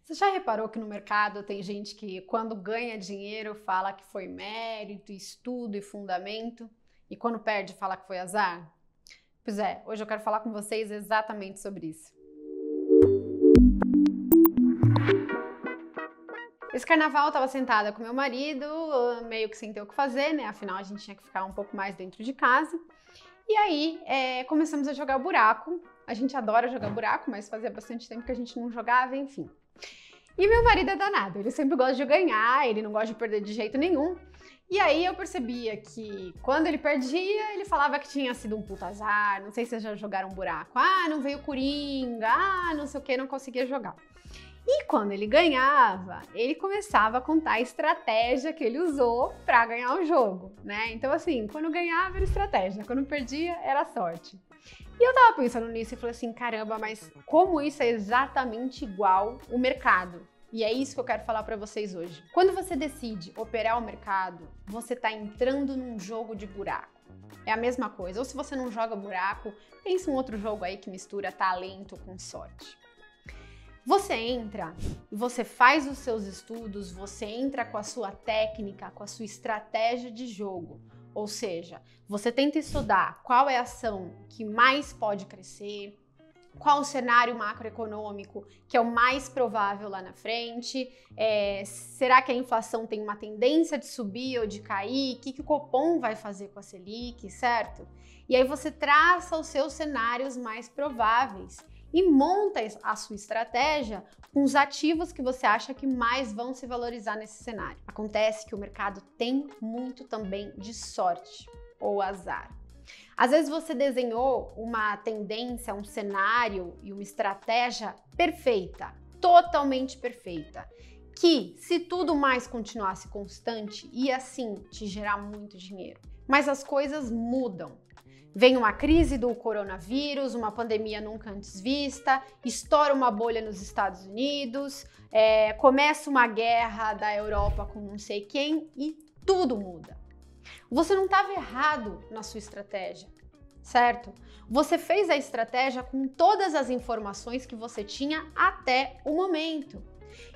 Você já reparou que no mercado tem gente que, quando ganha dinheiro, fala que foi mérito, estudo e fundamento, e quando perde, fala que foi azar? Pois é, hoje eu quero falar com vocês exatamente sobre isso. Esse carnaval eu estava sentada com meu marido, meio que sem ter o que fazer, né? Afinal, a gente tinha que ficar um pouco mais dentro de casa. E aí, começamos a jogar buraco. A gente adora jogar buraco, mas fazia bastante tempo que a gente não jogava, enfim. E meu marido é danado, ele sempre gosta de ganhar, ele não gosta de perder de jeito nenhum. E aí eu percebia que quando ele perdia, ele falava que tinha sido um puta azar, não sei se vocês já jogaram buraco. Ah, não veio coringa, não sei o que, não conseguia jogar. E quando ele ganhava, ele começava a contar a estratégia que ele usou para ganhar o jogo, né? Então assim, quando ganhava era estratégia, quando perdia era sorte. E eu tava pensando nisso e falei assim, caramba, mas como isso é exatamente igual o mercado? E é isso que eu quero falar para vocês hoje. Quando você decide operar o mercado, você tá entrando num jogo de buraco. É a mesma coisa. Ou se você não joga buraco, pensa em um outro jogo aí que mistura talento com sorte. Você entra, você faz os seus estudos, você entra com a sua técnica, com a sua estratégia de jogo. Ou seja, você tenta estudar qual é a ação que mais pode crescer, qual o cenário macroeconômico que é o mais provável lá na frente, será que a inflação tem uma tendência de subir ou de cair, o que o Copom vai fazer com a Selic, certo? E aí você traça os seus cenários mais prováveis e monta a sua estratégia com os ativos que você acha que mais vão se valorizar nesse cenário. Acontece que o mercado tem muito também de sorte ou azar. Às vezes você desenhou uma tendência, um cenário e uma estratégia perfeita, totalmente perfeita, que se tudo mais continuasse constante, ia sim te gerar muito dinheiro. Mas as coisas mudam. Vem uma crise do coronavírus, uma pandemia nunca antes vista, estoura uma bolha nos Estados Unidos, começa uma guerra da Europa com não sei quem e tudo muda. Você não estava errado na sua estratégia, certo? Você fez a estratégia com todas as informações que você tinha até o momento.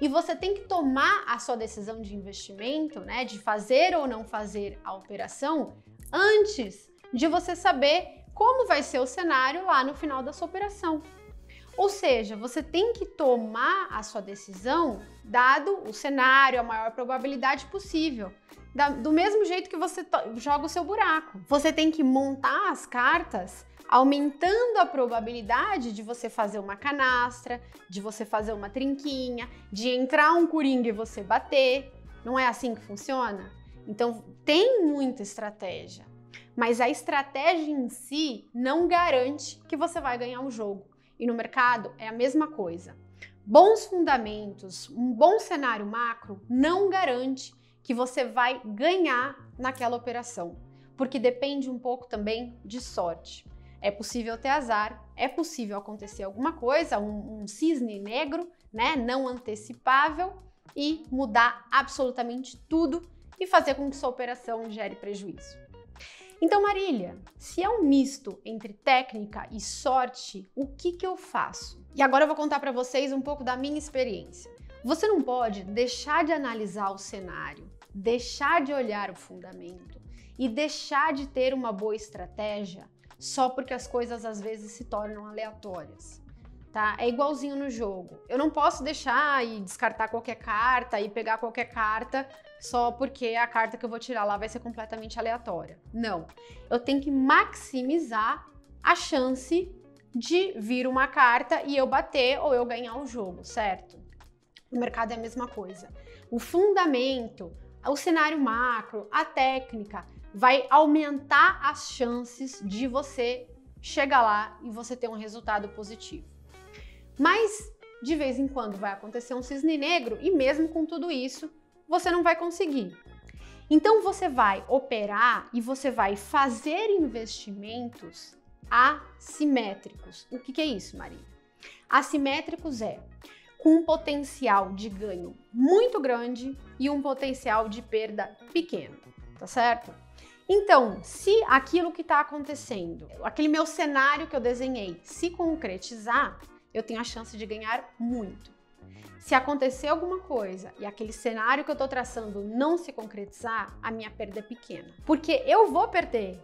E você tem que tomar a sua decisão de investimento, né, de fazer ou não fazer a operação antes de você saber como vai ser o cenário lá no final da sua operação. Ou seja, você tem que tomar a sua decisão dado o cenário, a maior probabilidade possível. Do mesmo jeito que você joga o seu buraco. Você tem que montar as cartas aumentando a probabilidade de você fazer uma canastra, de você fazer uma trinquinha, de entrar um coringa e você bater. Não é assim que funciona? Então tem muita estratégia. Mas a estratégia em si não garante que você vai ganhar um jogo. E no mercado é a mesma coisa. Bons fundamentos, um bom cenário macro não garante que você vai ganhar naquela operação, porque depende um pouco também de sorte. É possível ter azar, é possível acontecer alguma coisa, um cisne negro, né, não antecipável e mudar absolutamente tudo e fazer com que sua operação gere prejuízo. Então, Marília, se é um misto entre técnica e sorte, o que eu faço? E agora eu vou contar para vocês um pouco da minha experiência. Você não pode deixar de analisar o cenário, deixar de olhar o fundamento e deixar de ter uma boa estratégia só porque as coisas às vezes se tornam aleatórias. Tá? É igualzinho no jogo. Eu não posso deixar e descartar qualquer carta e pegar qualquer carta só porque a carta que eu vou tirar lá vai ser completamente aleatória. Não. Eu tenho que maximizar a chance de vir uma carta e eu bater ou eu ganhar o jogo, certo? No mercado é a mesma coisa. O fundamento, o cenário macro, a técnica vai aumentar as chances de você chegar lá e você ter um resultado positivo. Mas, de vez em quando, vai acontecer um cisne negro e mesmo com tudo isso, você não vai conseguir. Então, você vai operar e você vai fazer investimentos assimétricos. O que é isso, Maria? Assimétricos é com um potencial de ganho muito grande e um potencial de perda pequeno, tá certo? Então, se aquilo que está acontecendo, aquele meu cenário que eu desenhei, se concretizar, eu tenho a chance de ganhar muito. Se acontecer alguma coisa e aquele cenário que eu tô traçando não se concretizar, a minha perda é pequena. Porque eu vou perder.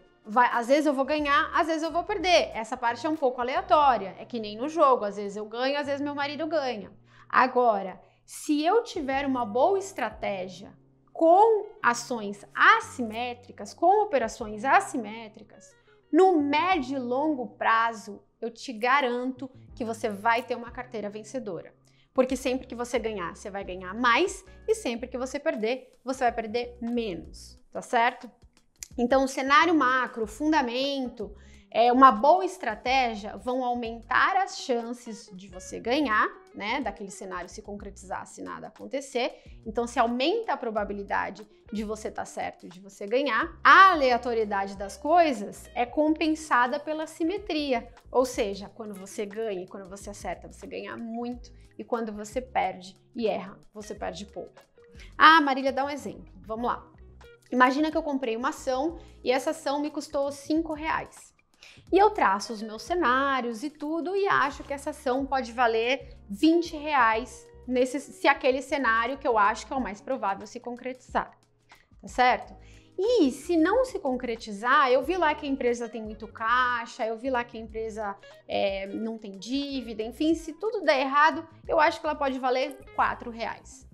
Às vezes eu vou ganhar, às vezes eu vou perder. Essa parte é um pouco aleatória. É que nem no jogo. Às vezes eu ganho, às vezes meu marido ganha. Agora, se eu tiver uma boa estratégia com ações assimétricas, com operações assimétricas, no médio e longo prazo, eu te garanto que você vai ter uma carteira vencedora. Porque sempre que você ganhar, você vai ganhar mais, e sempre que você vai perder menos, tá certo? Então, o cenário macro, o fundamento, uma boa estratégia vão aumentar as chances de você ganhar, né? Daquele cenário se concretizar, se nada acontecer. Então, se aumenta a probabilidade de você estar certo e de você ganhar. A aleatoriedade das coisas é compensada pela simetria. Ou seja, quando você ganha e quando você acerta, você ganha muito. E quando você perde e erra, você perde pouco. Ah, Marília, dá um exemplo. Vamos lá. Imagina que eu comprei uma ação e essa ação me custou R$5. E eu traço os meus cenários e tudo e acho que essa ação pode valer R$20 se aquele cenário que eu acho que é o mais provável se concretizar, tá certo? E se não se concretizar, eu vi lá que a empresa tem muito caixa, eu vi lá que a empresa não tem dívida, enfim, se tudo der errado, eu acho que ela pode valer R$4.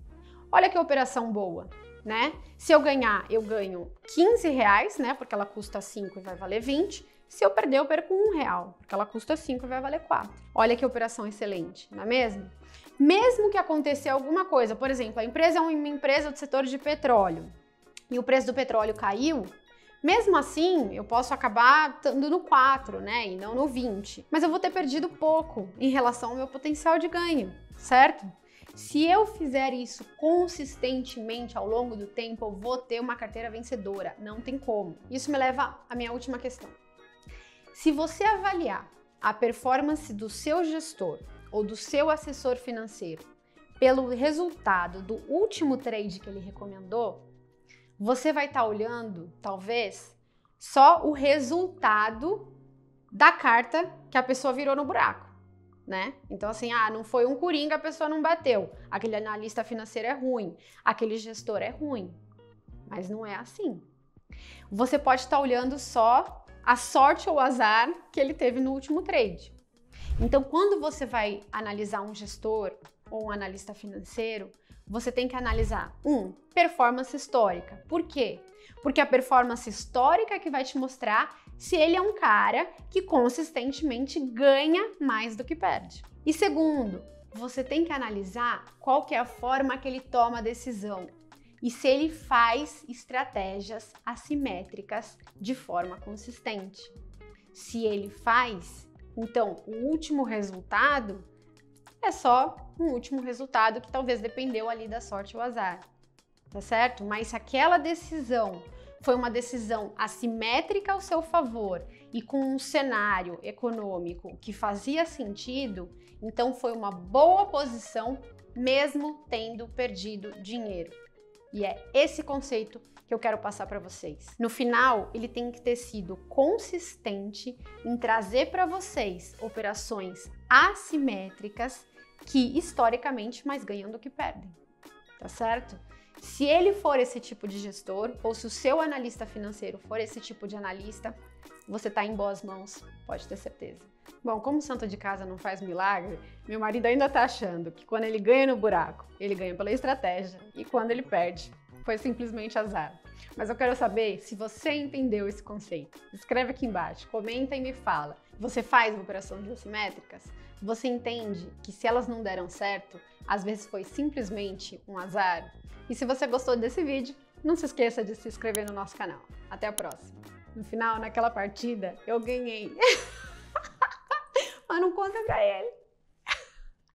Olha que operação boa, né? Se eu ganhar, eu ganho R$15, né? Porque ela custa 5 e vai valer 20. Se eu perder, eu perco R$1, porque ela custa 5 e vai valer 4. Olha que operação excelente, não é mesmo? Mesmo que acontecer alguma coisa, por exemplo, a empresa é uma empresa do setor de petróleo e o preço do petróleo caiu, mesmo assim, eu posso acabar estando no 4, né, e não no 20. Mas eu vou ter perdido pouco em relação ao meu potencial de ganho, certo? Se eu fizer isso consistentemente ao longo do tempo, eu vou ter uma carteira vencedora, não tem como. Isso me leva à minha última questão. Se você avaliar a performance do seu gestor ou do seu assessor financeiro pelo resultado do último trade que ele recomendou, você vai estar olhando, talvez, só o resultado da carta que a pessoa virou no buraco, né? Então, assim, não foi um coringa, a pessoa não bateu. Aquele analista financeiro é ruim, aquele gestor é ruim. Mas não é assim. Você pode estar olhando só a sorte ou o azar que ele teve no último trade. Então, quando você vai analisar um gestor ou um analista financeiro, você tem que analisar, performance histórica. Por quê? Porque a performance histórica é que vai te mostrar se ele é um cara que consistentemente ganha mais do que perde. E segundo, você tem que analisar qual que é a forma que ele toma a decisão e se ele faz estratégias assimétricas de forma consistente. Se ele faz, então o último resultado é só um último resultado que talvez dependeu ali da sorte ou azar, tá certo? Mas se aquela decisão foi uma decisão assimétrica ao seu favor e com um cenário econômico que fazia sentido, então foi uma boa posição mesmo tendo perdido dinheiro. E é esse conceito que eu quero passar para vocês. No final, ele tem que ter sido consistente em trazer para vocês operações assimétricas que historicamente mais ganham do que perdem, tá certo? Se ele for esse tipo de gestor, ou se o seu analista financeiro for esse tipo de analista, você tá em boas mãos, pode ter certeza. Bom, como santo de casa não faz milagre, meu marido ainda tá achando que quando ele ganha no buraco, ele ganha pela estratégia, e quando ele perde, foi simplesmente azar. Mas eu quero saber se você entendeu esse conceito. Escreve aqui embaixo, comenta e me fala. Você faz operações assimétricas? Você entende que se elas não deram certo, às vezes foi simplesmente um azar? E se você gostou desse vídeo, não se esqueça de se inscrever no nosso canal. Até a próxima. No final, naquela partida, eu ganhei. Mas não conta pra ele.